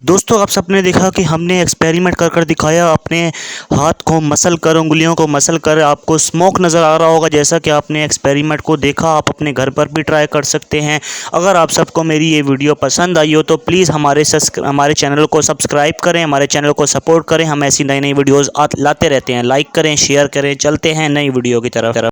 दोस्तों आप सबने देखा कि हमने एक्सपेरिमेंट कर कर दिखाया, अपने हाथ को मसल कर, उंगलियों को मसल कर। आपको स्मोक नज़र आ रहा होगा। जैसा कि आपने एक्सपेरिमेंट को देखा, आप अपने घर पर भी ट्राई कर सकते हैं। अगर आप सबको मेरी ये वीडियो पसंद आई हो तो प्लीज़ हमारे चैनल को सब्सक्राइब करें, हमारे चैनल को सपोर्ट करें। हम ऐसी नई नई वीडियोज़ लाते रहते हैं। लाइक करें, शेयर करें। चलते हैं नई वीडियो की तरफ।